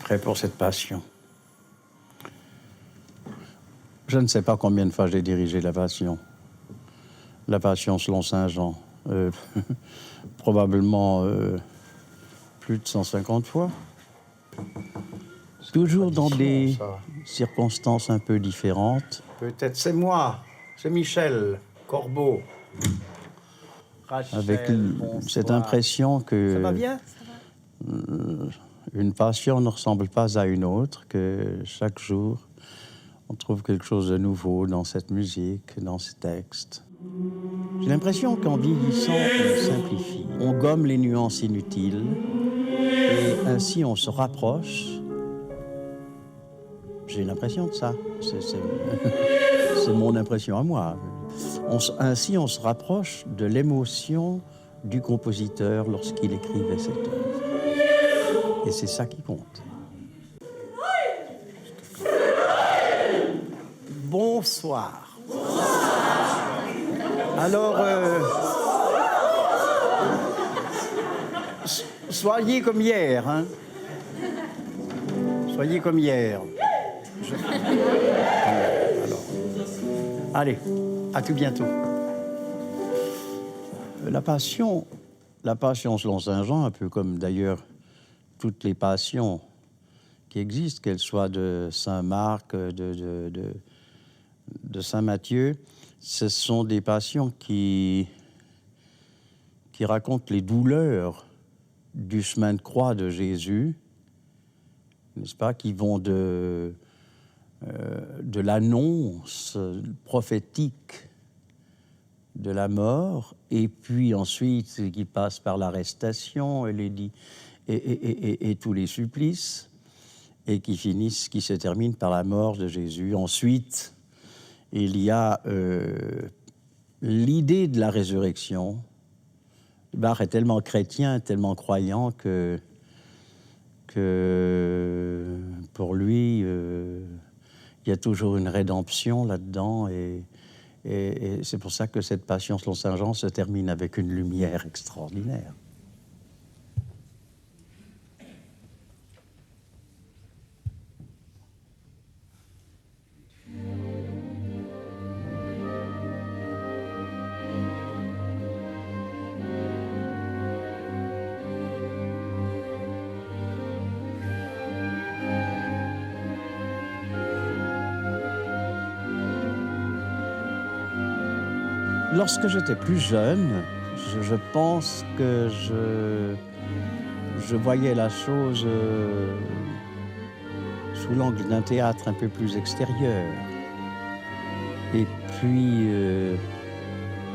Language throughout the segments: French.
prêt pour cette passion. Je ne sais pas combien de fois j'ai dirigé la passion selon Saint Jean. Probablement plus de 150 fois. Toujours dans des circonstances un peu différentes. Peut-être c'est moi, c'est Michel Corbeau. Rachel, Avec cette impression que ça va bien? Une passion ne ressemble pas à une autre, que chaque jour, on trouve quelque chose de nouveau dans cette musique, dans ce texte. J'ai l'impression qu'en vieillissant, on simplifie. On gomme les nuances inutiles et ainsi on se rapproche. J'ai l'impression de ça. C'est mon impression à moi. Ainsi, on se rapproche de l'émotion du compositeur lorsqu'il écrivait cette œuvre. Et c'est ça qui compte. Bonsoir. Alors, soyez comme hier, hein. Soyez comme hier. Alors, allez, à tout bientôt. La passion selon Saint Jean, un peu comme d'ailleurs toutes les passions qui existent, qu'elles soient de Saint Marc, de Saint Matthieu, ce sont des passions qui racontent les douleurs du chemin de croix de Jésus, n'est-ce pas, qui vont de l'annonce prophétique de la mort, et puis ensuite qui passe par l'arrestation et tous les supplices, et qui se terminent par la mort de Jésus. Ensuite, il y a l'idée de la résurrection. Bach est tellement chrétien, tellement croyant que pour lui, il y a toujours une rédemption là-dedans, et c'est pour ça que cette passion selon Saint Jean se termine avec une lumière extraordinaire. Lorsque j'étais plus jeune, je pense que je voyais la chose sous l'angle d'un théâtre un peu plus extérieur. Et puis,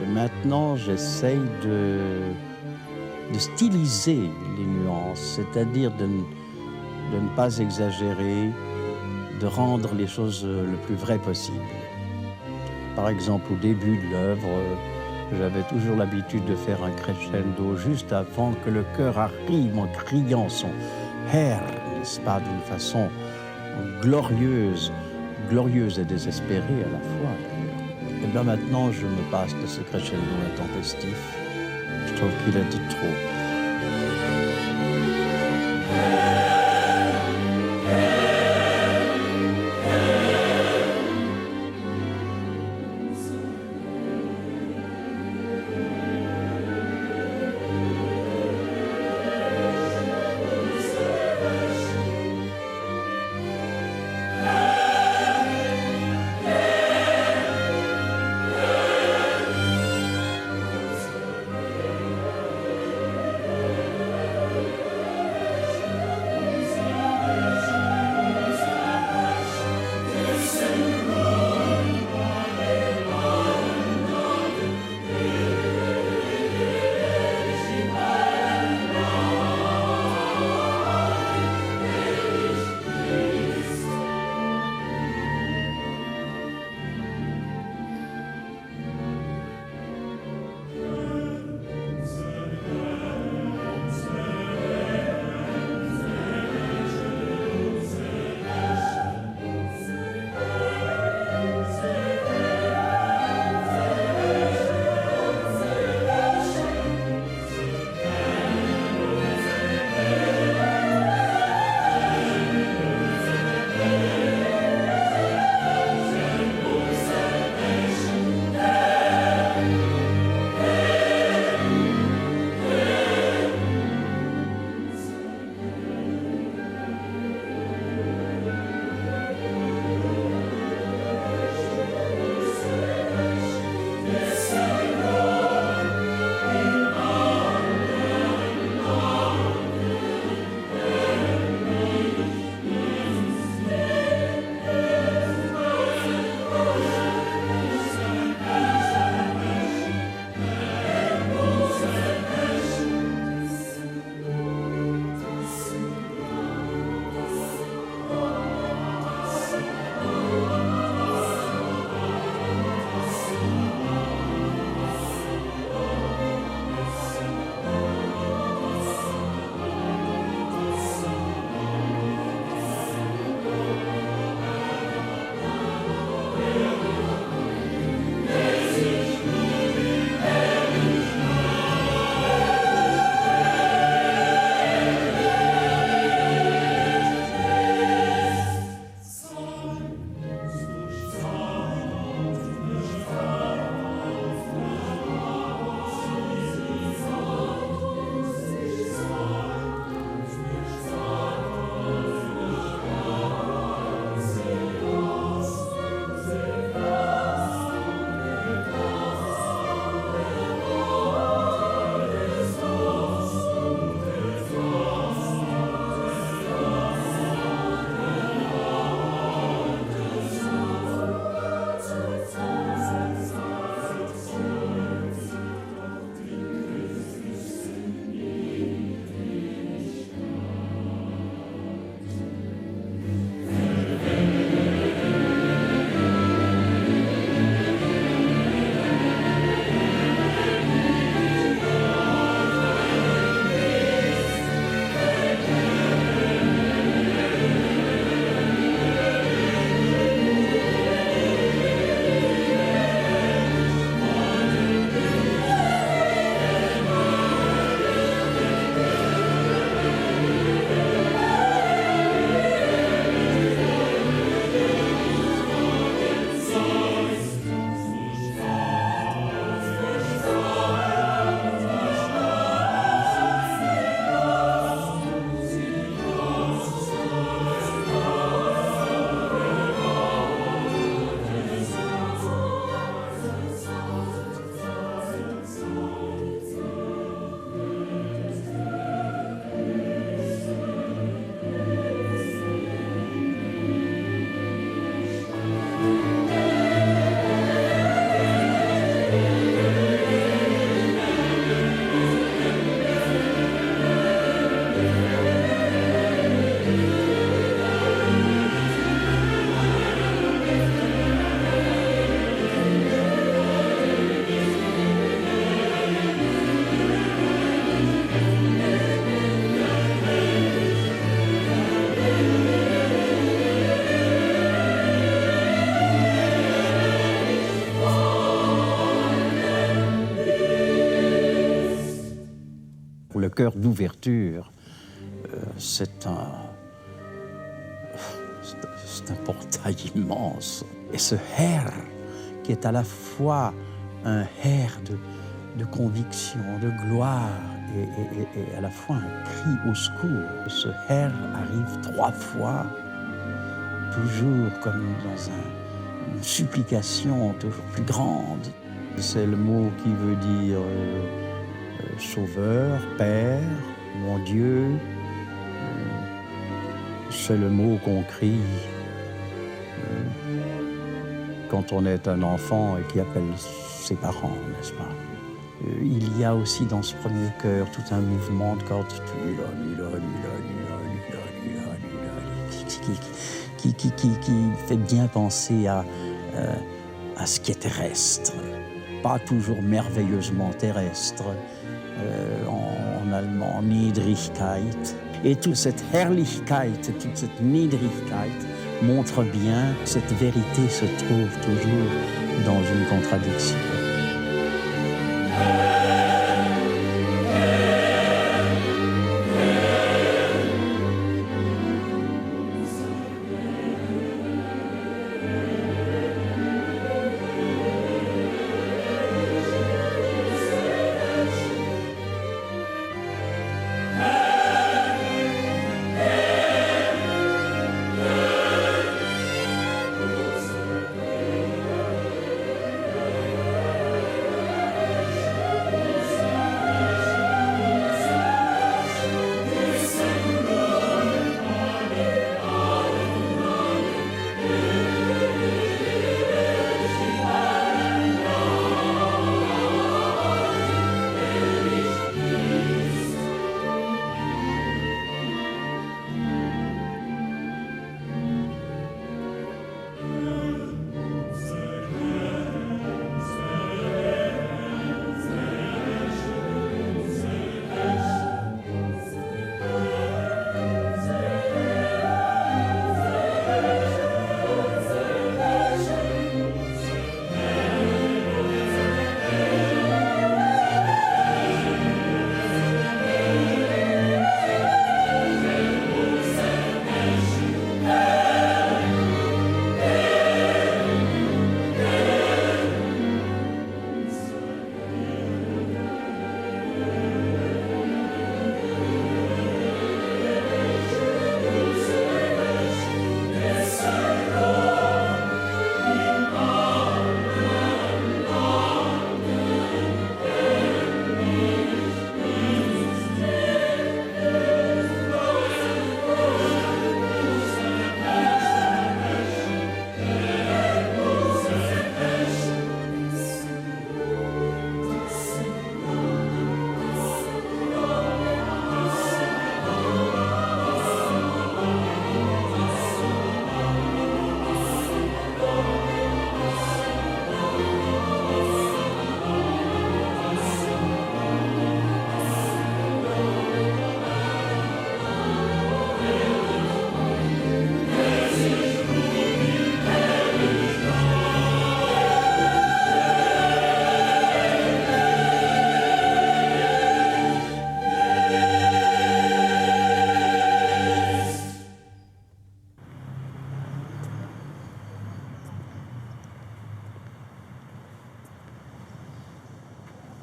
maintenant, j'essaye de styliser les nuances, c'est-à-dire de ne pas exagérer, de rendre les choses le plus vraies possible. Par exemple, au début de l'œuvre, j'avais toujours l'habitude de faire un crescendo juste avant que le chœur arrive en criant son Herr, n'est-ce pas, d'une façon glorieuse et désespérée à la fois. Et bien maintenant, je me passe de ce crescendo intempestif. Je trouve qu'il est de trop. chœur d'ouverture, c'est un portail immense. Et ce Herr, qui est à la fois un Herr de conviction, de gloire, et à la fois un cri au secours. Ce Herr arrive 3 fois, toujours comme dans une supplication toujours plus grande. C'est le mot qui veut dire Sauveur, Père, mon Dieu. C'est le mot qu'on crie quand on est un enfant et qui appelle ses parents, n'est-ce pas? Il y a aussi dans ce premier chœur tout un mouvement de cordes qui fait bien penser à ce qui est terrestre, pas toujours merveilleusement terrestre, en allemand Niedrigkeit. Et toute cette Herrlichkeit, toute cette Niedrigkeit montre bien que cette vérité se trouve toujours dans une contradiction.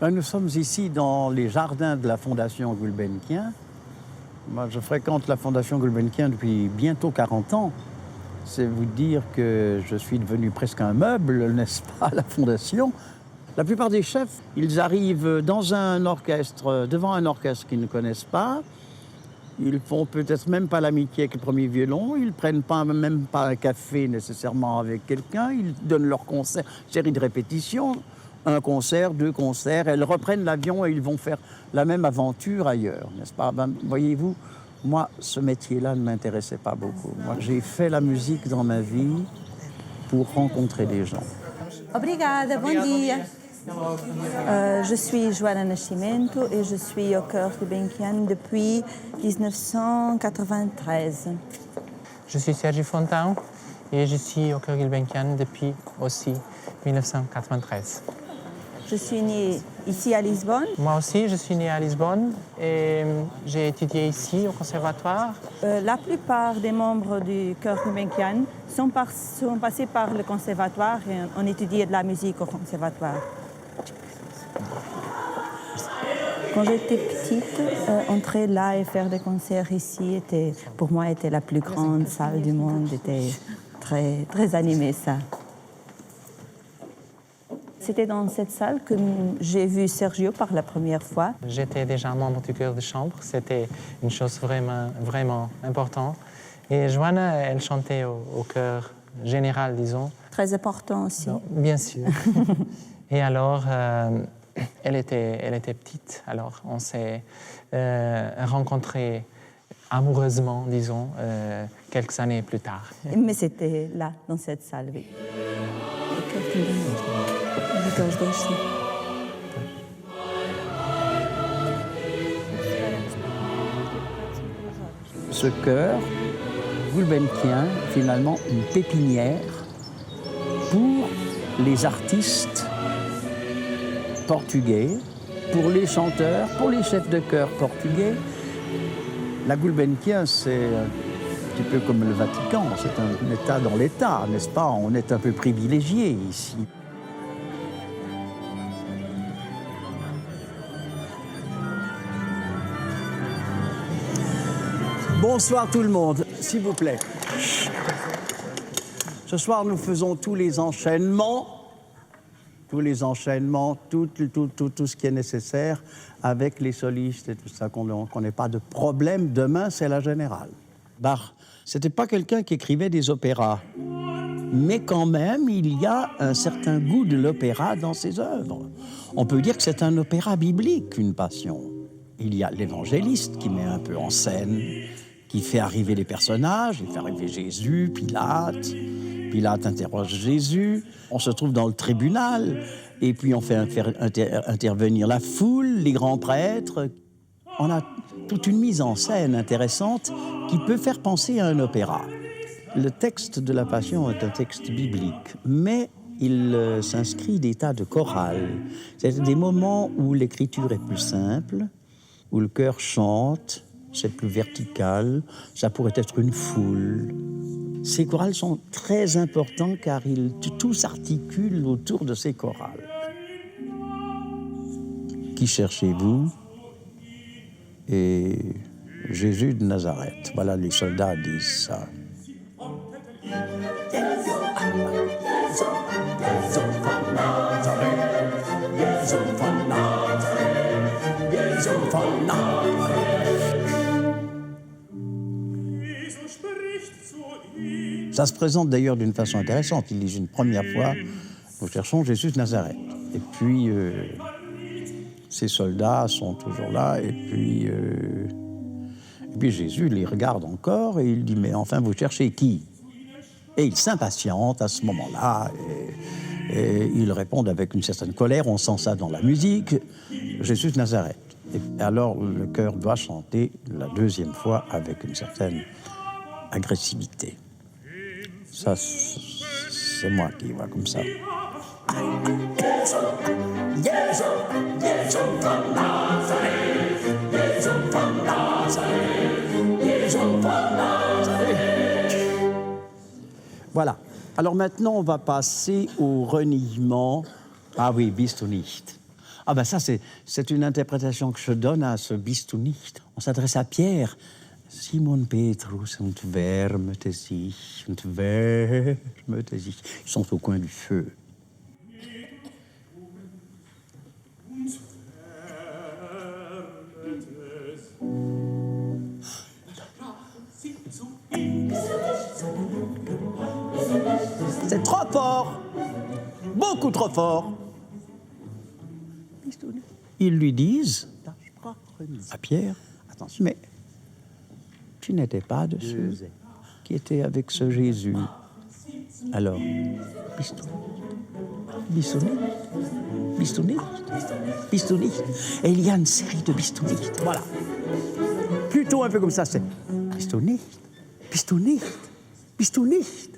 Nous sommes ici dans les jardins de la Fondation Gulbenkian. Moi, je fréquente la Fondation Gulbenkian depuis bientôt 40 ans. C'est vous dire que je suis devenu presque un meuble, n'est-ce pas, à la Fondation. La plupart des chefs, ils arrivent dans un orchestre, devant un orchestre qu'ils ne connaissent pas. Ils font peut-être même pas l'amitié avec le premier violon. Ils prennent même pas un café nécessairement avec quelqu'un. Ils donnent leur concert, série de répétitions. 1 concert, 2 concerts, elles reprennent l'avion et ils vont faire la même aventure ailleurs, n'est-ce pas? Voyez-vous, moi, ce métier-là ne m'intéressait pas beaucoup. Moi, j'ai fait la musique dans ma vie pour rencontrer des gens. Obrigada, bon dia. Je suis Joana Nascimento et je suis au chœur Gulbenkian depuis 1993. Je suis Sergi Fontan et je suis au chœur Gulbenkian depuis aussi 1993. Je suis née ici à Lisbonne. Moi aussi, je suis née à Lisbonne et j'ai étudié ici au conservatoire. La plupart des membres du chœur Gulbenkian sont passés par le conservatoire et ont étudié de la musique au conservatoire. Quand j'étais petite, entrer là et faire des concerts ici, pour moi, était la plus grande salle du monde. C'était très, très animé, ça. C'était dans cette salle que j'ai vu Sergio par la première fois. J'étais déjà membre du chœur de chambre. C'était une chose vraiment, vraiment importante. Et Joana, elle chantait au chœur général, disons. Très important aussi. Non, bien sûr. Et alors, elle était petite. Alors, on s'est rencontrés amoureusement, disons, quelques années plus tard. Mais c'était là, dans cette salle, oui. Ce chœur Gulbenkian, finalement, une pépinière pour les artistes portugais, pour les chanteurs, pour les chefs de chœur portugais. La Gulbenkian, c'est un petit peu comme le Vatican, c'est un État dans l'État, n'est-ce pas? On est un peu privilégié ici. Bonsoir tout le monde, s'il vous plaît. Ce soir, nous faisons tous les enchaînements, tout ce qui est nécessaire avec les solistes et tout ça, qu'on n'ait pas de problème. Demain, c'est la générale. Bach, c'était pas quelqu'un qui écrivait des opéras, mais quand même, il y a un certain goût de l'opéra dans ses œuvres. On peut dire que c'est un opéra biblique, une passion. Il y a l'évangéliste qui met un peu en scène, qui fait arriver les personnages, il fait arriver Jésus, Pilate. Pilate interroge Jésus, on se trouve dans le tribunal, et puis on fait intervenir la foule, les grands prêtres. On a toute une mise en scène intéressante qui peut faire penser à un opéra. Le texte de la Passion est un texte biblique, mais il s'inscrit des tas de chorales. C'est des moments où l'écriture est plus simple, où le chœur chante, c'est plus vertical, ça pourrait être une foule. Ces chorales sont très importants car tout s'articule autour de ces chorales. Qui cherchez-vous? Et Jésus de Nazareth. Voilà, les soldats disent ça. Ça se présente d'ailleurs d'une façon intéressante. Ils disent une première fois, nous cherchons Jésus de Nazareth. Et puis, ces soldats sont toujours là, et puis Jésus les regarde encore, et il dit, mais enfin, vous cherchez qui? Et ils s'impatientent à ce moment-là, et ils répondent avec une certaine colère, on sent ça dans la musique, Jésus de Nazareth. Et alors, le chœur doit chanter la deuxième fois avec une certaine agressivité. Ça, c'est moi qui vois comme ça. Voilà. Alors maintenant, on va passer au reniement. Ah oui, Bist du nicht. Ah ben ça, c'est une interprétation que je donne à ce Bist du nicht. On s'adresse à Pierre. Simon Petrus und wärmete sich, und wärmete sich. Ils sont au coin du feu. C'est trop fort, beaucoup trop fort. Ils lui disent à Pierre, attention, mais tu n'étais pas de ceux qui étaient avec ce Jésus. Alors, Bist du nicht. Et il y a une série de Bist du nicht. Voilà. Plutôt un peu comme ça, c'est Bist du nicht.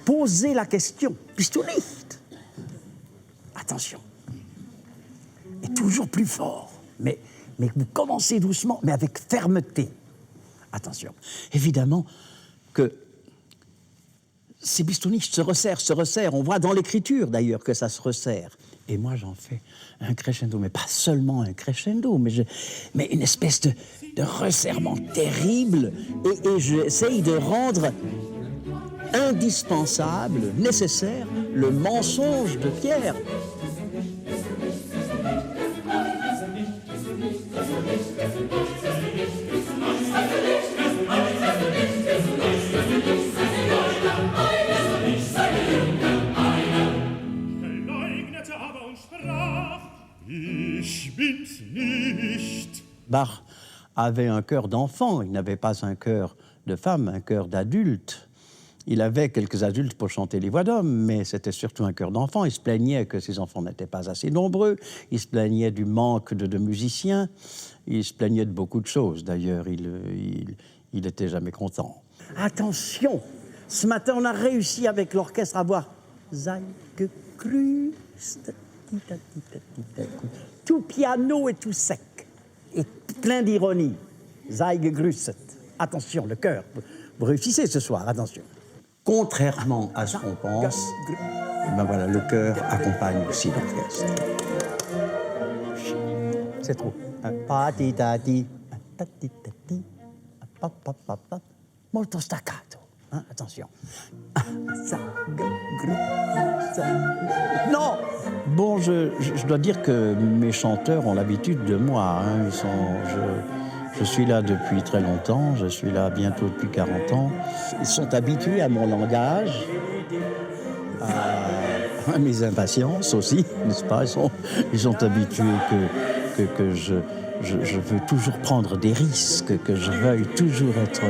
Posez la question. Bist du nicht. Attention. attention. Et toujours plus fort. Mais vous commencez doucement, mais avec fermeté. Attention. Évidemment que ces bistounistes se resserrent. On voit dans l'écriture, d'ailleurs, que ça se resserre. Et moi, j'en fais un crescendo, mais pas seulement un crescendo, mais une espèce de resserrement terrible. Et j'essaye de rendre indispensable, nécessaire, le mensonge de Pierre. Bach avait un cœur d'enfant, il n'avait pas un cœur de femme, un cœur d'adulte. Il avait quelques adultes pour chanter les voix d'hommes, mais c'était surtout un cœur d'enfant. Il se plaignait que ses enfants n'étaient pas assez nombreux, il se plaignait du manque de musiciens, il se plaignait de beaucoup de choses. D'ailleurs, il n'était jamais content. Attention, ce matin, on a réussi avec l'orchestre à voir Zeigegrüßt, tout piano et tout sec, et plein d'ironie. Zeigegrüßt. Attention, le chœur. Vous réussissez ce soir, attention. Contrairement à ce qu'on pense, ben voilà, le chœur accompagne aussi l'orchestre. C'est trop. Pa-ti-ta-ti, ta-ti-ta-ti, pa-pa-pa-pa, molto staccato. Hein, attention. Non. Bon, je dois dire que mes chanteurs ont l'habitude de moi. Hein. Je suis là depuis très longtemps, je suis là bientôt depuis 40 ans. Ils sont habitués à mon langage, à mes impatiences aussi, n'est-ce pas? Ils sont habitués que je veux toujours prendre des risques, que je veuille toujours être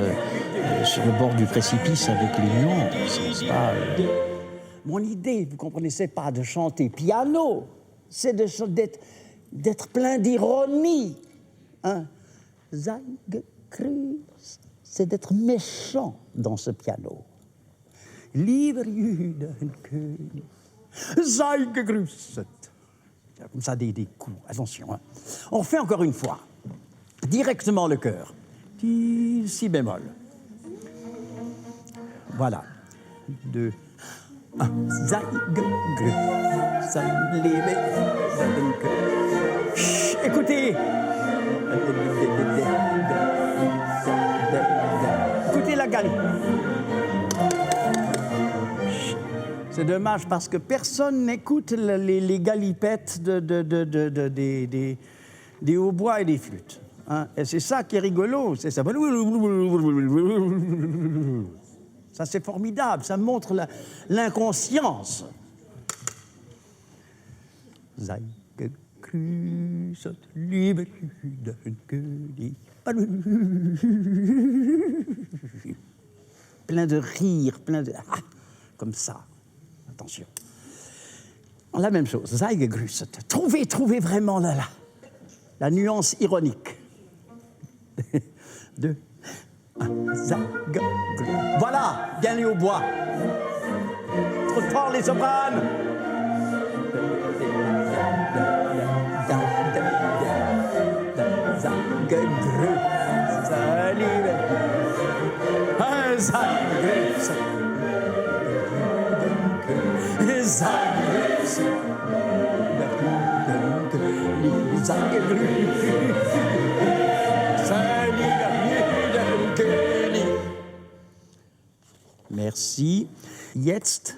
sur le bord du précipice avec les nuances, n'est-ce pas? Mon idée, vous comprenez, c'est pas de chanter piano, c'est d'être plein d'ironie. Hein? Zeigegrüßt, c'est d'être méchant dans ce piano. Lieber Judenkönig, Zeigegrüßt. Comme ça, des coups. Attention. Hein. On refait encore une fois. Directement le chœur. Si bémol. Voilà. 2, 1. Zeigegrüßt, écoutez. Écoutez la galerie. C'est dommage parce que personne n'écoute les galipettes des hautbois et des flûtes. Hein? Et c'est ça qui est rigolo. C'est ça. Ça, c'est formidable. Ça montre l'inconscience. Zeigegrüßt, lieber Judenkönig. Plein de rire, plein de... Ah, comme ça. Attention. La même chose. Zeigegrüßt. Trouvez vraiment la nuance ironique. 2, 1. Zeigegrüßt. Voilà, bien les hautbois. Trop fort les sopranes. Zeigegrüßt, liebe Zeigegrüßt, Merci. Jetzt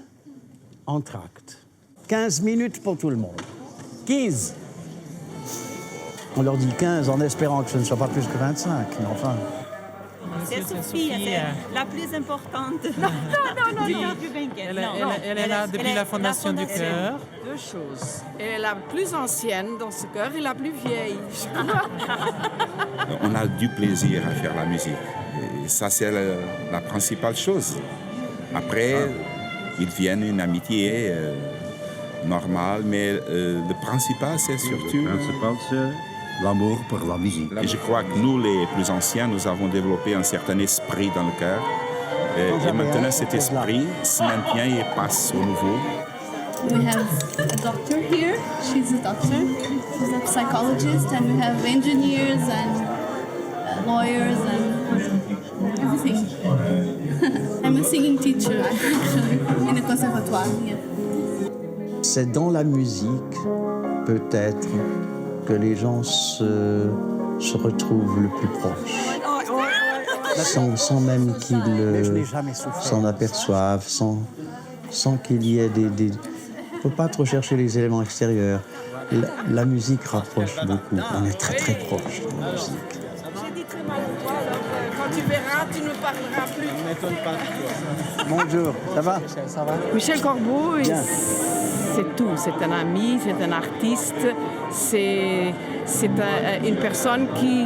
Entracte. 15 minutes pour tout le monde. 15. On leur dit 15 en espérant que ce ne soit pas plus que 25, mais enfin... C'est Sophie, c'est la plus importante. Non. Elle est là depuis la fondation du chœur. Deux choses. Elle est la plus ancienne dans ce chœur et la plus vieille. On a du plaisir à faire la musique. Et ça, c'est la principale chose. Après, il vient une amitié normale, mais le principal, c'est surtout... Le principal, c'est l'amour pour la musique. Et je crois que nous, les plus anciens, nous avons développé un certain esprit dans le cœur. Et maintenant, cet esprit se maintient et passe au nouveau. We have a doctor here. She's a doctor. She's a psychologist, and we have engineers and lawyers and everything. I'm a singing teacher, actually, in a conservatoire. Yeah. C'est dans la musique, peut-être, que les gens se retrouvent le plus proches. Sans même qu'ils s'en aperçoivent, sans qu'il y ait des... Il ne faut pas trop chercher les éléments extérieurs. La musique rapproche beaucoup. On est très très proche de la musique. J'ai dit très mal de toi, alors quand tu verras, tu ne parleras plus. Ne m'étonne pas de toi. Bonjour, ça va? Ça va? Michel Corbeau, c'est tout. C'est un ami, c'est un artiste, c'est une personne qui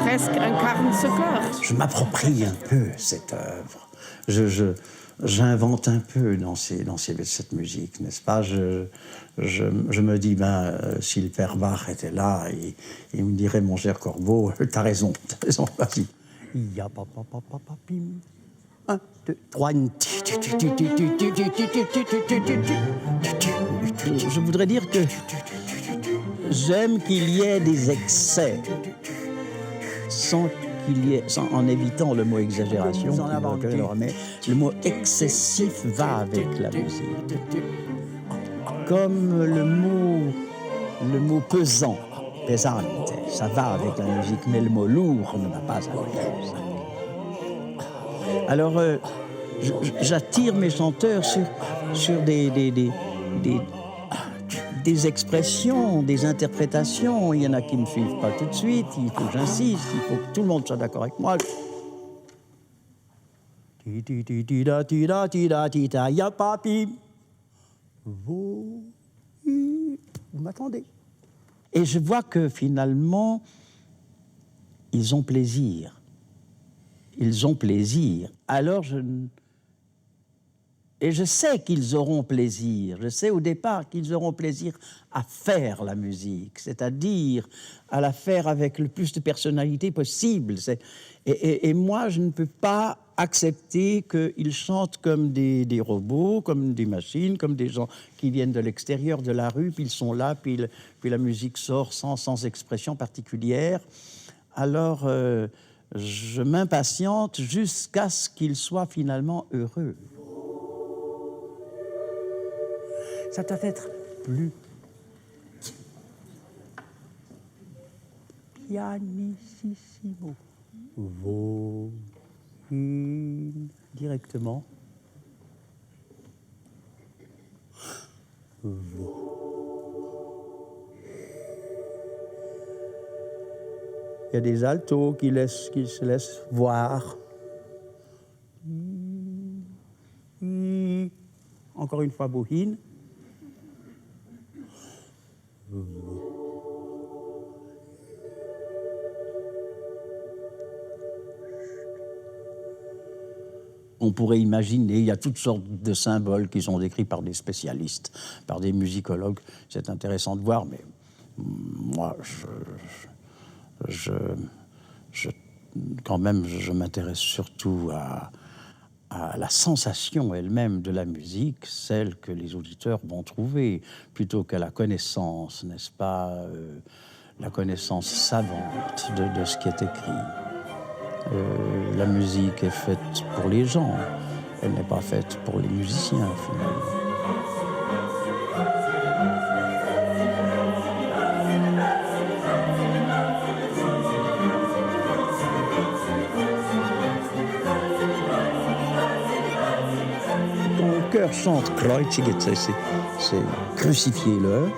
presque incarne ce cœur. Je m'approprie un peu cette œuvre. J'invente un peu dans cette musique, n'est-ce pas? Je me dis, si le père Bach était là, il me dirait, mon cher Corbeau, t'as raison, vas-y. Ya pa pa pa pa pa pim. 1, 2, 3. Je voudrais dire que j'aime qu'il y ait des excès, en évitant le mot exagération, mais le mot excessif va avec la musique. Comme le mot pesant, pesante, ça va avec la musique, mais le mot lourd ne va pas avec la musique. Alors, j'attire mes chanteurs sur des expressions, des interprétations. Il y en a qui ne me suivent pas tout de suite. Il faut que j'insiste, il faut que tout le monde soit d'accord avec moi. Vous m'attendez. Et je vois que finalement, ils ont plaisir. Ils ont plaisir. Alors Et je sais qu'ils auront plaisir. Je sais au départ qu'ils auront plaisir à faire la musique, c'est-à-dire à la faire avec le plus de personnalité possible. Et moi, je ne peux pas accepter qu'ils chantent comme des robots, comme des machines, comme des gens qui viennent de l'extérieur de la rue, puis ils sont là, puis la musique sort sans expression particulière. Alors, je m'impatiente jusqu'à ce qu'ils soient finalement heureux. Ça doit être plus pianissimo. Vo, directement. Vo. Il y a des altos qui se laissent voir. Encore une fois, bohine. On pourrait imaginer, il y a toutes sortes de symboles qui sont décrits par des spécialistes, par des musicologues. C'est intéressant de voir, mais moi, quand même, je m'intéresse surtout à la sensation elle-même de la musique, celle que les auditeurs vont trouver, plutôt qu'à la connaissance, n'est-ce pas, la connaissance savante de ce qui est écrit. La musique est faite pour les gens, elle n'est pas faite pour les musiciens, finalement. Quand le chœur chante Kreuziget, c'est crucifiez-le.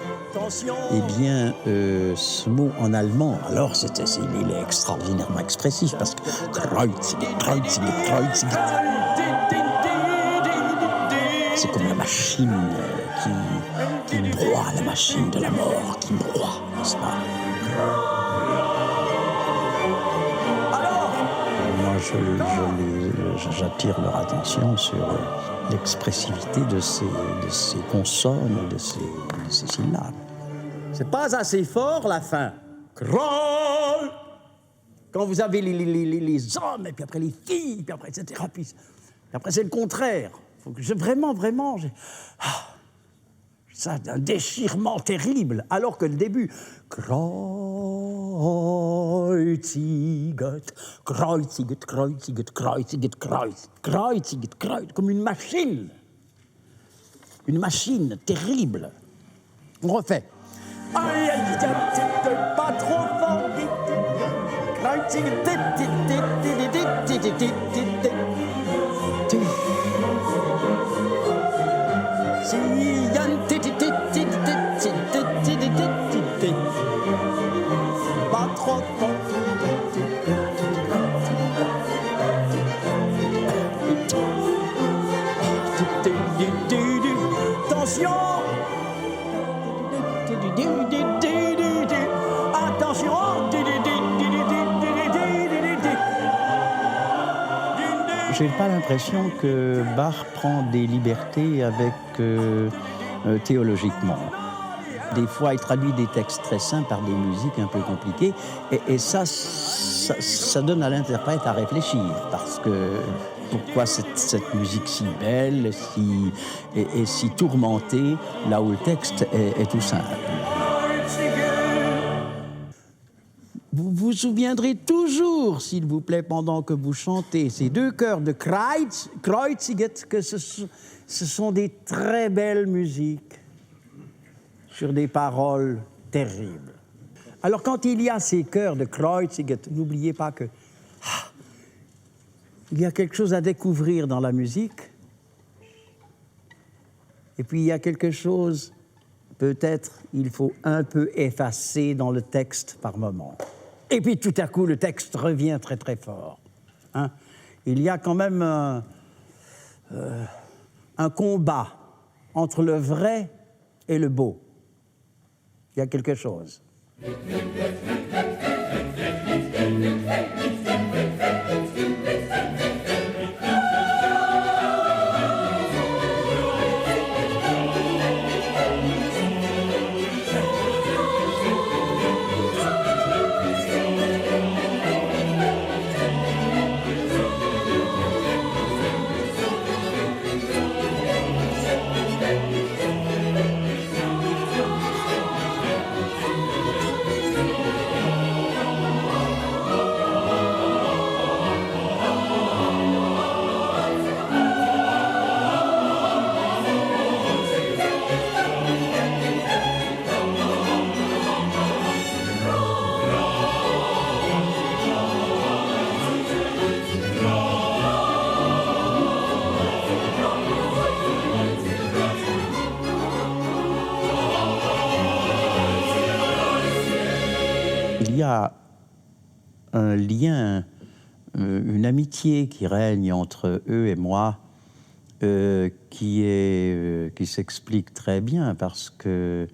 Eh bien, ce mot en allemand, alors il est extraordinairement expressif parce que Kreuziget, c'est comme la machine qui broie, la machine de la mort qui broie, n'est-ce pas? Moi, j'attire leur attention sur l'expressivité de ces consonnes, de ces syllabes. C'est pas assez fort, la fin. Kroll. Quand vous avez les hommes, et puis après les filles, puis après, etc. Puis après, c'est le contraire. Faut que vraiment... Ça, un déchirement terrible, alors que le début, Kreuziget, Kreuziget, Kreuziget, Kreuziget, Kreuziget, Kreuziget, comme une machine terrible. On refait. Aïe, aïe, aïe, pas trop fort. Kreuziget, pas trop fort. Attention. Attention. J'ai pas l'impression que Bach prend des libertés avec théologiquement. Des fois, il traduit des textes très simples par des musiques un peu compliquées, et ça donne à l'interprète à réfléchir, parce que pourquoi cette musique si belle et si tourmentée, là où le texte est tout simple. Vous vous souviendrez toujours, s'il vous plaît, pendant que vous chantez ces deux chœurs de Kreuziget, que ce sont des très belles musiques sur des paroles terribles. Alors, quand il y a ces chœurs de Kreuziget, n'oubliez pas que il y a quelque chose à découvrir dans la musique, et puis il y a quelque chose, peut-être, il faut un peu effacer dans le texte par moment. Et puis tout à coup, le texte revient très très fort. Hein? Il y a quand même un combat entre le vrai et le beau. Il y a quelque chose. Il y a un lien, une amitié qui règne entre eux et moi, qui s'explique très bien parce que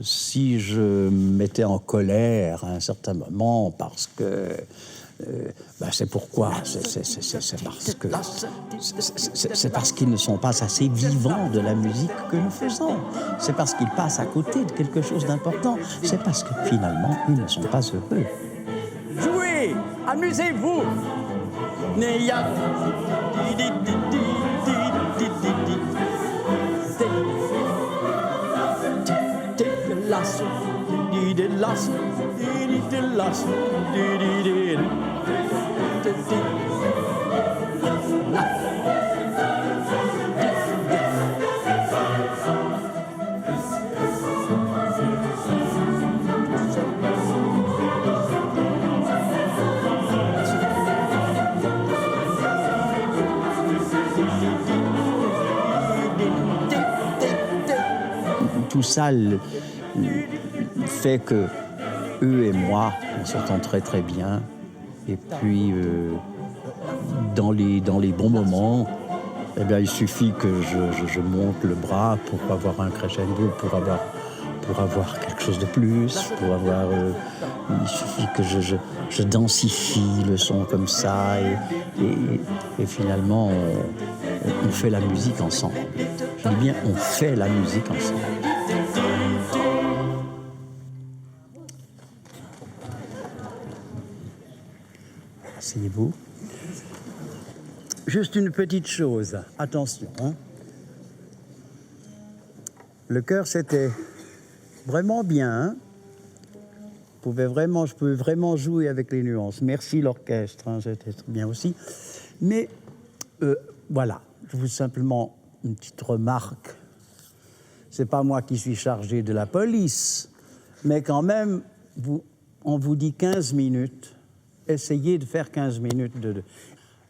si je m'étais en colère à un certain moment parce que c'est pourquoi c'est parce qu'ils ne sont pas assez vivants de la musique que nous faisons. C'est parce qu'ils passent à côté de quelque chose d'important. C'est parce que finalement ils ne sont pas heureux. Jouez, amusez-vous. Tout ça fait que eux et moi, on s'entend très très bien. Et puis, dans les bons moments, eh bien, il suffit que je monte le bras pour avoir un crescendo, pour avoir quelque chose de plus, il suffit que je densifie le son comme ça, et finalement, on fait la musique ensemble. Je dis bien, on fait la musique ensemble. Asseyez-vous. Juste une petite chose, attention. Hein. Le chœur, c'était vraiment bien. Hein? Je pouvais vraiment jouer avec les nuances. Merci l'orchestre, hein, c'était très bien aussi. Mais voilà, je vous simplement une petite remarque. C'est pas moi qui suis chargé de la police, mais quand même, on vous dit 15 minutes. Essayez de faire 15 minutes de...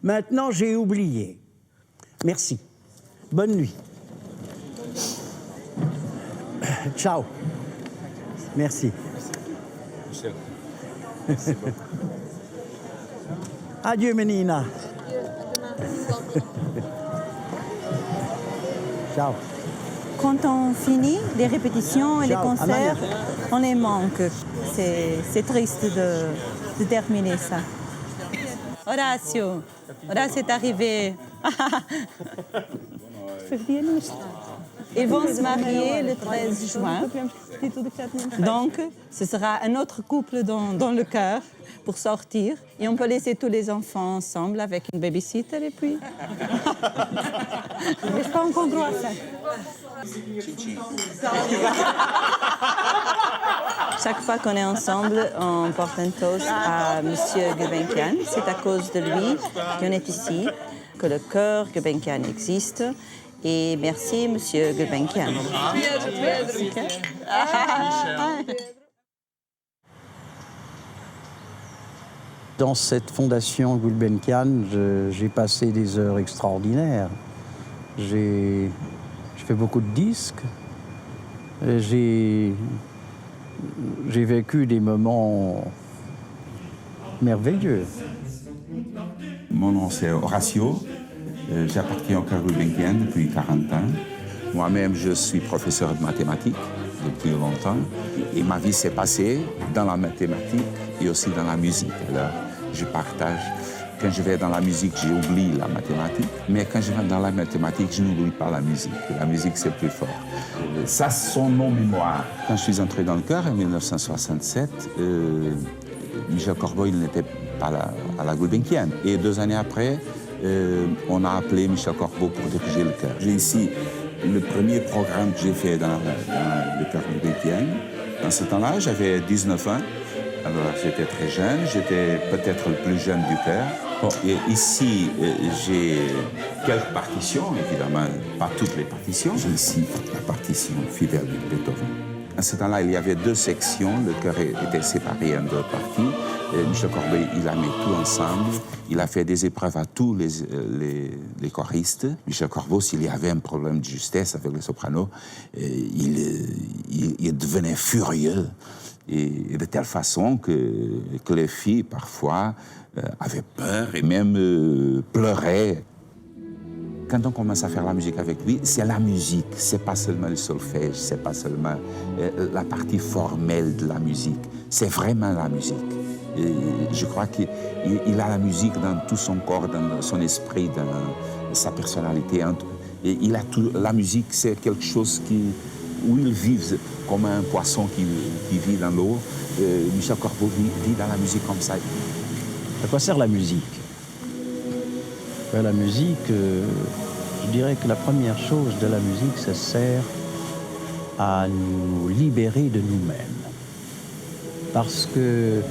Maintenant, j'ai oublié. Merci. Bonne nuit. Ciao. Merci. Adieu, menina. Ciao. Quand on finit les répétitions et les Ciao, concerts, on les manque. C'est triste de terminer ça. Horacio est arrivé. Ils vont se marier le 13 juin. Donc, ce sera un autre couple dans le chœur pour sortir. Et on peut laisser tous les enfants ensemble avec une babysitter et puis... N'est-ce pas encore droit ça? Chaque fois qu'on est ensemble, on porte un toast à Monsieur Gulbenkian. C'est à cause de lui qu'on est ici, que le chœur Gulbenkian existe. Et merci, Monsieur Gulbenkian. Dans cette fondation Gulbenkian, j'ai passé des heures extraordinaires. J'ai fait beaucoup de disques. J'ai vécu des moments merveilleux. Mon nom c'est Horacio. J'appartiens au chœur Gulbenkian depuis 40 ans. Moi-même, je suis professeur de mathématiques depuis longtemps. Et ma vie s'est passée dans la mathématique et aussi dans la musique. Alors, je partage. Quand je vais dans la musique, j'oublie la mathématique. Mais quand je vais dans la mathématique, je n'oublie pas la musique. La musique, c'est plus fort. Ça, ce sont nos mémoires. Quand je suis entré dans le chœur en 1967, Michel Corbeau, il n'était pas à la Gulbenkian. Et 2 années après, on a appelé Michel Corbeau pour diriger le chœur. J'ai ici le premier programme que j'ai fait dans le chœur Gulbenkian. Dans ce temps-là, j'avais 19 ans. Alors, j'étais très jeune, j'étais peut-être le plus jeune du chœur. Bon, et ici, j'ai quelques partitions, évidemment, pas toutes les partitions. J'ai ici la partition fidèle de Beethoven. À ce temps-là, il y avait 2 sections, le chœur était séparé en 2 parties. Et Michel Corbeil, il a mis tout ensemble. Il a fait des épreuves à tous les choristes. Michel Corbeau, s'il y avait un problème de justesse avec le soprano, il devenait furieux. Et de telle façon que les filles, parfois, avaient peur et même pleuraient. Quand on commence à faire la musique avec lui, c'est la musique, c'est pas seulement le solfège, c'est pas seulement la partie formelle de la musique, c'est vraiment la musique. Et je crois qu'il a la musique dans tout son corps, dans son esprit, dans sa personnalité. Et il a tout, la musique, c'est quelque chose où il vit comme un poisson qui vit dans l'eau. Michel Corbeau vit dans la musique comme ça. À quoi sert la musique? La musique, je dirais que la première chose de la musique, ça sert à nous libérer de nous-mêmes. Parce que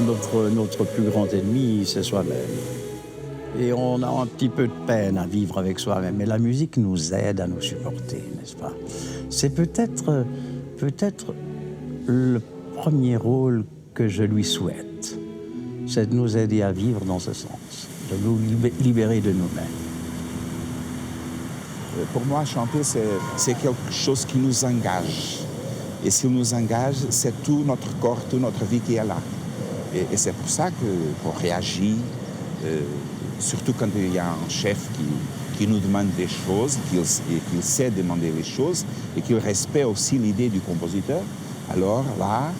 notre plus grand ennemi, c'est soi-même. Et on a un petit peu de peine à vivre avec soi-même. Mais la musique nous aide à nous supporter, n'est-ce pas? C'est peut-être le premier rôle que je lui souhaite. C'est de nous aider à vivre dans ce sens, de nous libérer de nous-mêmes. Pour moi, chanter, c'est quelque chose qui nous engage. Et s'il nous engage, c'est tout notre corps, toute notre vie qui est là. Et c'est pour ça qu'on réagit, surtout quand il y a un chef qui nous demande des choses, qu'il sait demander les choses et qu'il respecte aussi l'idée du compositeur. Alors là,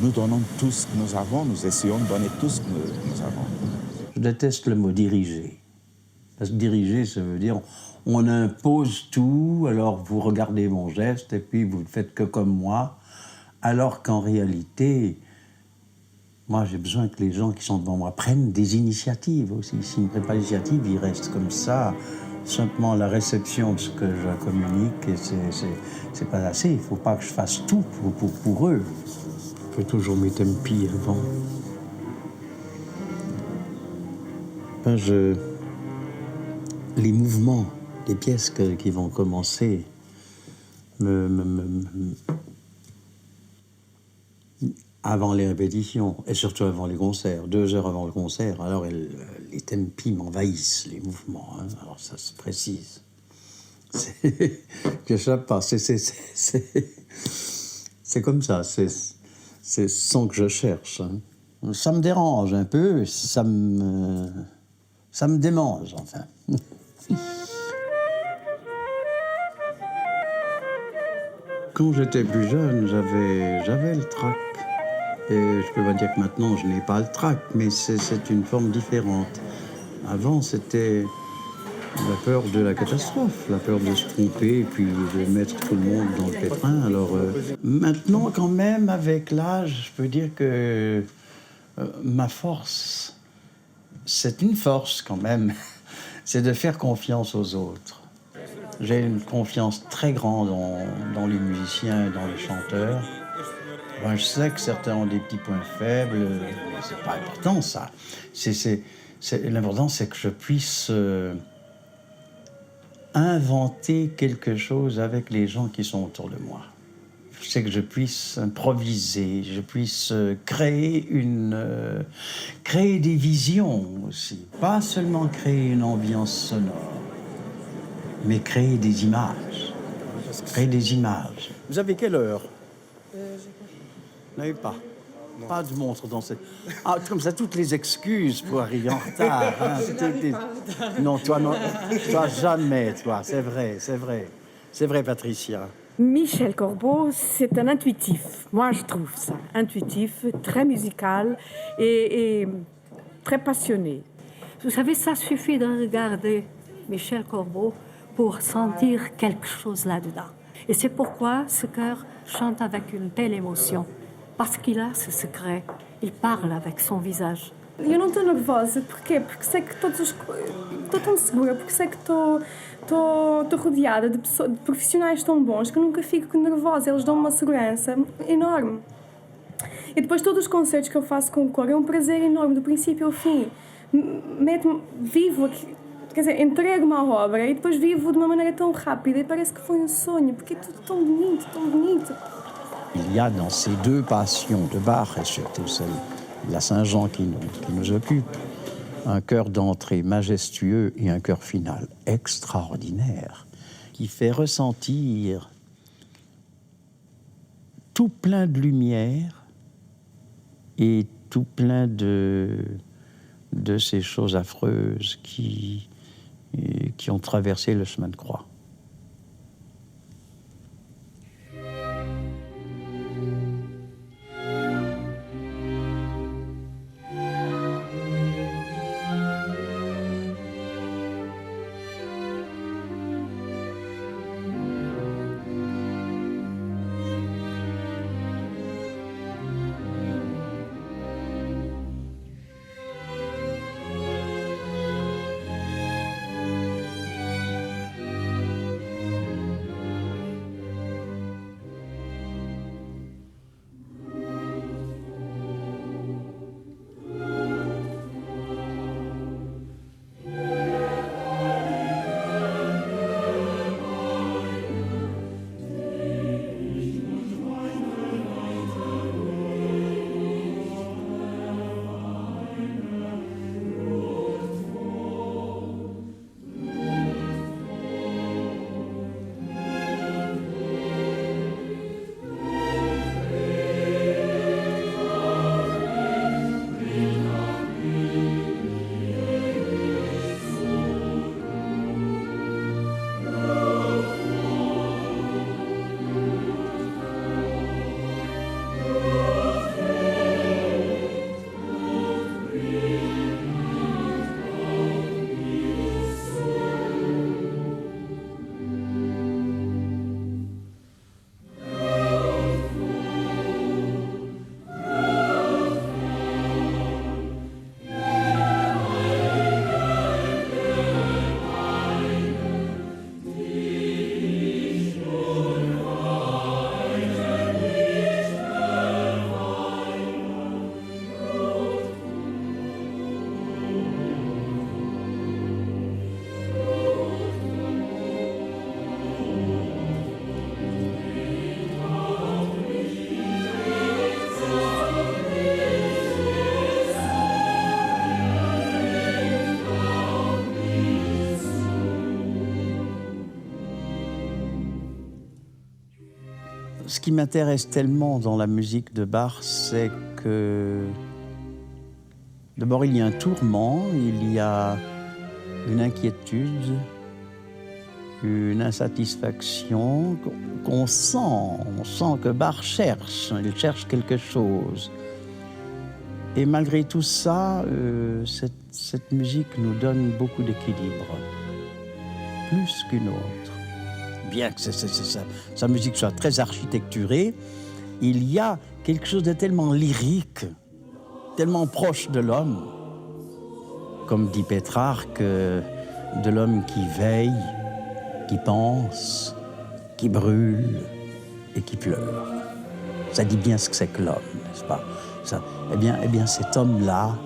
nous donnons tout ce que nous avons, nous essayons de donner tout ce que nous avons. Je déteste le mot diriger. Parce que diriger, ça veut dire on impose tout, alors vous regardez mon geste et puis vous ne faites que comme moi. Alors qu'en réalité, moi j'ai besoin que les gens qui sont devant moi prennent des initiatives aussi. S'ils ne prennent pas d'initiative, ils restent comme ça simplement la réception de ce que je communique, et c'est pas assez. Il faut pas que je fasse tout pour eux. Je fais toujours mes tempi avant. Ben, les mouvements des pièces qui vont commencer avant les répétitions, et surtout avant les concerts, 2 heures avant le concert, alors les tempi m'envahissent, les mouvements, hein, alors ça se précise. Je sais pas, c'est comme ça, c'est sans que je cherche. Hein. Ça me dérange un peu, ça me démange, enfin. Quand j'étais plus jeune, j'avais le trac. Et je peux pas dire que maintenant je n'ai pas le trac, mais c'est une forme différente. Avant, c'était la peur de la catastrophe, la peur de se tromper et puis de mettre tout le monde dans le pétrin. Alors maintenant, quand même, avec l'âge, je peux dire que ma force, c'est une force quand même, c'est de faire confiance aux autres. J'ai une confiance très grande dans les musiciens et dans les chanteurs. Ben, je sais que certains ont des petits points faibles, c'est pas important ça. L'important, c'est que je puisse inventer quelque chose avec les gens qui sont autour de moi. Je sais que je puisse improviser, je puisse créer des visions aussi. Pas seulement créer une ambiance sonore, mais créer des images. Créer des images. Vous avez quelle heure? Vous n'avez pas? Non. Pas de montre dans cette... Ah, comme ça, toutes les excuses pour arriver en retard. Hein. Non, toi, jamais, toi. C'est vrai, c'est vrai. C'est vrai, Patricia. Michel Corbeau, c'est un intuitif. Moi, je trouve ça intuitif, très musical et très passionné. Vous savez, ça suffit de regarder Michel Corbeau pour sentir quelque chose là-dedans. Et c'est pourquoi ce chœur chante avec une telle émotion. Parce qu'il a ce secret. Il parle avec son visage. Eu não estou nervosa. Porquê? Porque sei que todos... Estou tão segura, porque sei que estou rodeada de profissionais tão bons que eu nunca fico nervosa. Eles dão uma segurança enorme. E depois todos os concertos que eu faço com o coro é um prazer enorme, do princípio ao fim. Vivo aqui, quer dizer, entrego-me à obra e depois vivo de uma maneira tão rápida e parece que foi um sonho, porque é tudo tão bonito, tão bonito. Il y a dans ces 2 passions de Bach, et surtout celle de la Saint-Jean qui nous occupe, un chœur d'entrée majestueux et un chœur final extraordinaire, qui fait ressentir tout plein de lumière et tout plein de ces choses affreuses qui ont traversé le chemin de croix. ce qui m'intéresse tellement dans la musique de Bach, c'est que d'abord il y a un tourment, il y a une inquiétude, une insatisfaction qu'on sent. On sent que Bach cherche, il cherche quelque chose. Et malgré tout ça, cette musique nous donne beaucoup d'équilibre, plus qu'une autre. Bien que sa musique soit très architecturée, il y a quelque chose de tellement lyrique, tellement proche de l'homme, comme dit Pétrarque, de l'homme qui veille, qui pense, qui brûle et qui pleure. Ça dit bien ce que c'est que l'homme, n'est-ce pas? Ça, eh bien, cet homme-là,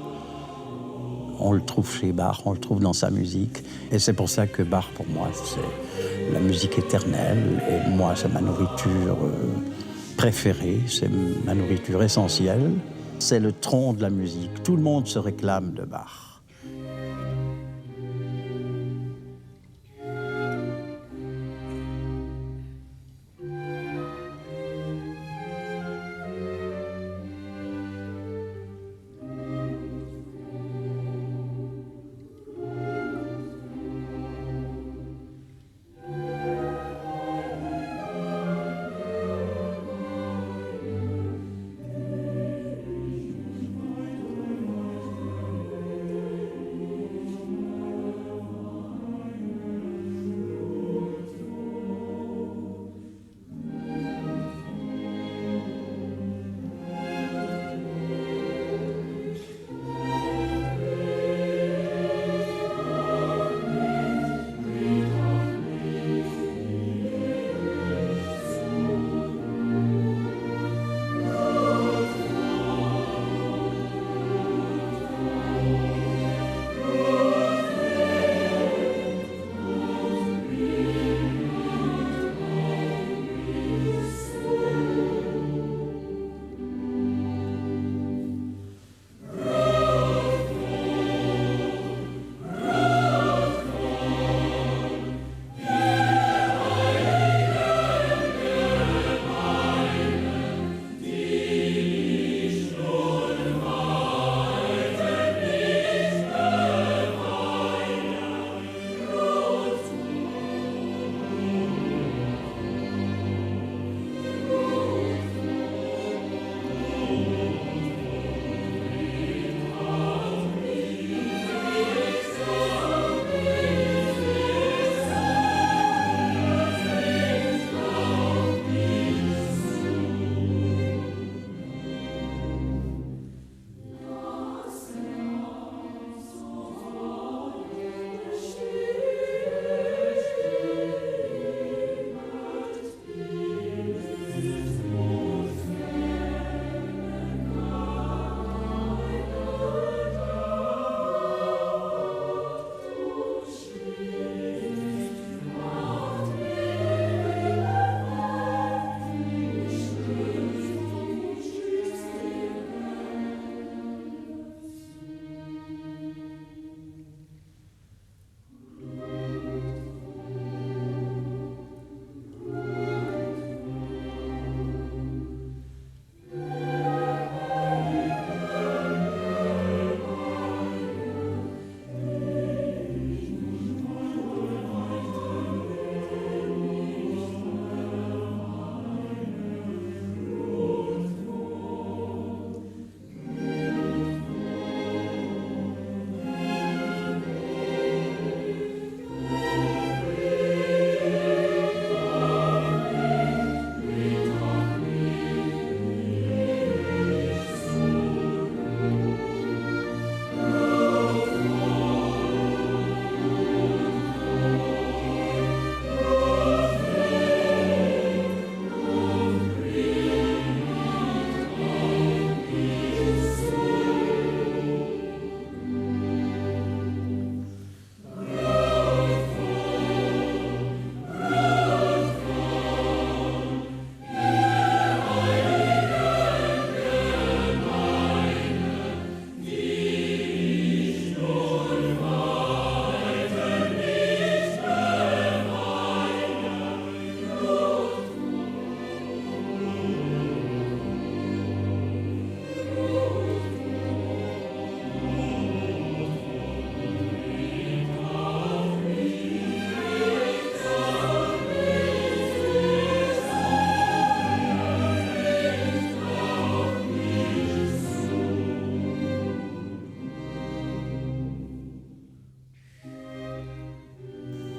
on le trouve chez Bach, on le trouve dans sa musique. Et c'est pour ça que Bach, pour moi, c'est la musique éternelle. Et moi, c'est ma nourriture préférée, c'est ma nourriture essentielle. C'est le tronc de la musique. Tout le monde se réclame de Bach.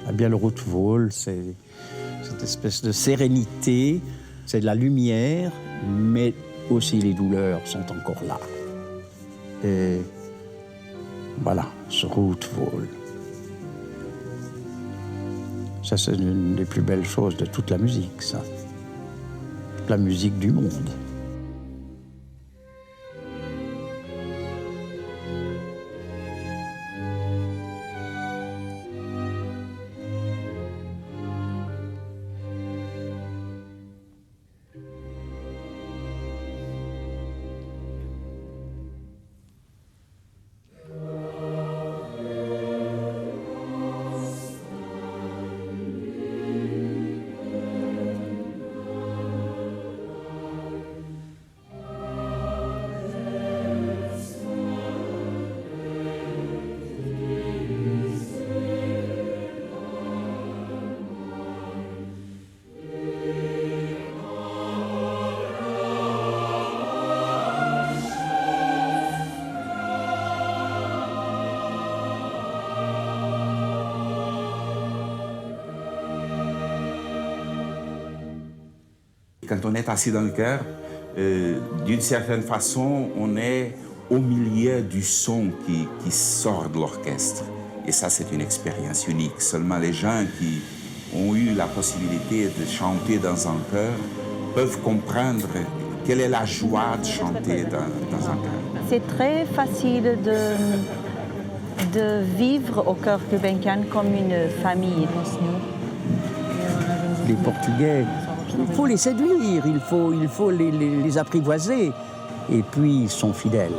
Eh bien, le Roetvool, c'est cette espèce de sérénité, c'est de la lumière, mais aussi les douleurs sont encore là. Et voilà, ce Roetvool. Ça, c'est une des plus belles choses de toute la musique, ça. La musique du monde. Quand on est assis dans le chœur, d'une certaine façon, on est au milieu du son qui sort de l'orchestre. Et ça, c'est une expérience unique. Seulement les gens qui ont eu la possibilité de chanter dans un chœur peuvent comprendre quelle est la joie de chanter dans un chœur. C'est très facile de vivre au chœur Gulbenkian comme une famille. Les Portugais, il faut les séduire, il faut les apprivoiser. Et puis, ils sont fidèles.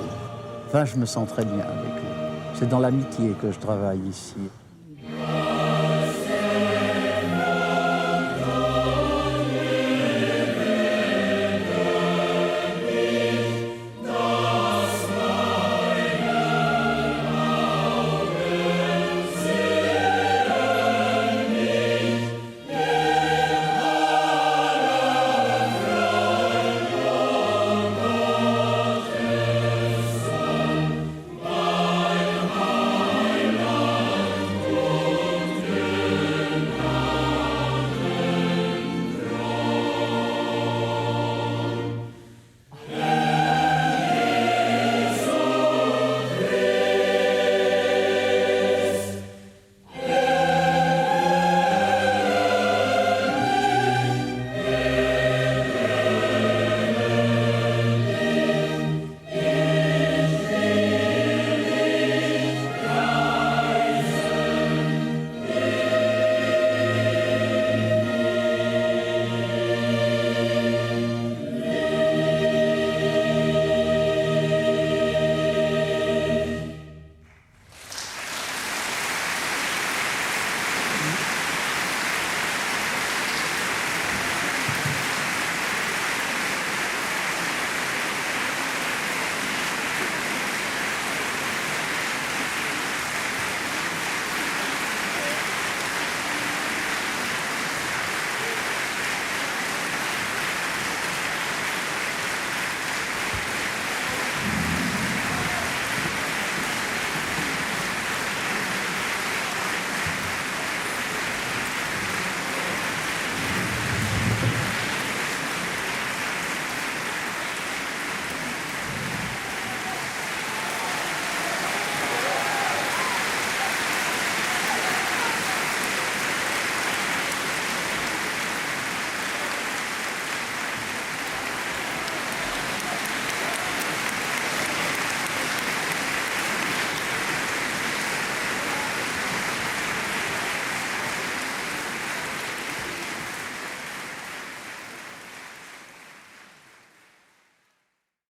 Enfin, je me sens très bien avec eux. C'est dans l'amitié que je travaille ici.